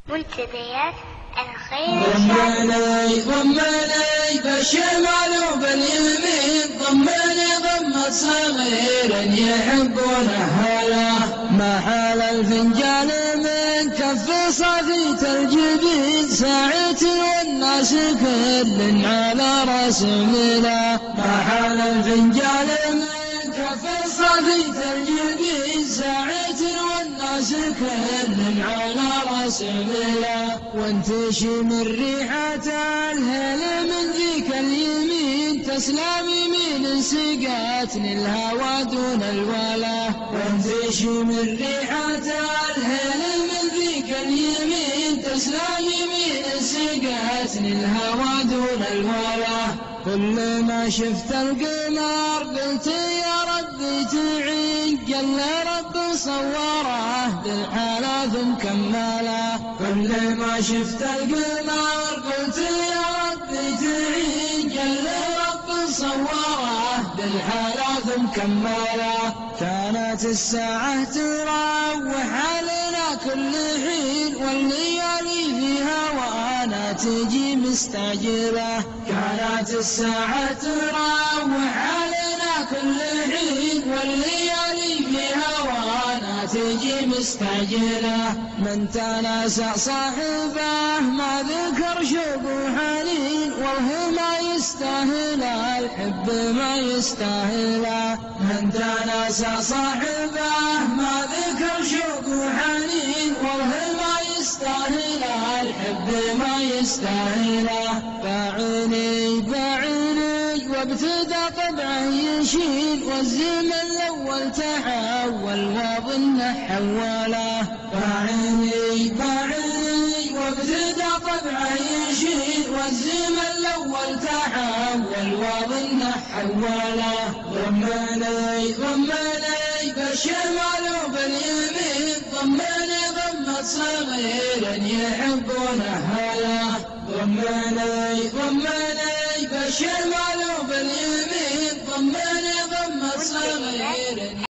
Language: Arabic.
منتديات الخير. ضمني بالشمال وباليمين، ضمني ضمة صغير يحبونه هلا. محل الفنجان من كف صفية الجبين، ساعتي والناس كل على راس ملا. محل الفنجان من كف صفية الجبين، ساعتي والناس كل على راس ملا. وانتشم الريحة الهل من ذيك اليمين، تسلم يمين سقاتني الهوى دون الولا. وانتشم الريحة الهل من ذيك اليمين، تسلم يمين سقاتني الهوى دون الولا. كل ما شفت القمر قلت يا ربي تعين، قال رب صوره بالحالة ثم كمله. كل ما شفت القمر قلت يا ربي تعين، قال رب صوره بالحالة ثم كمله. كانت الساعة تراوح علينا كل حين، والليالي فيها وانا تجي مستعجلة. كانت الساعة تراوح علينا كل حين، والليالي فيها وانا تجي مستعجلة. من تناسى صاحبه ما ذكر شوق وحنين، والله ما يستاهل الحب ما يستاهل. من تناسى صاحبه ما ذكر شوق وحنين، والله ما يستاهل الحب ما يستاهل. باعوني باعوني وابتدى طبعه يشيل، والزمن الاول تحول واظنه حوله. باعوني باعوني وابتدى طبعه يشيل، والزمن الاول تحول واظنه حوله. ضمني ضمني بالشمال وباليمين، ضمني ضمة صغير يحبونه هلا. ضمني ضمني بالشمال وباليمين، ضمني ضمة صغير.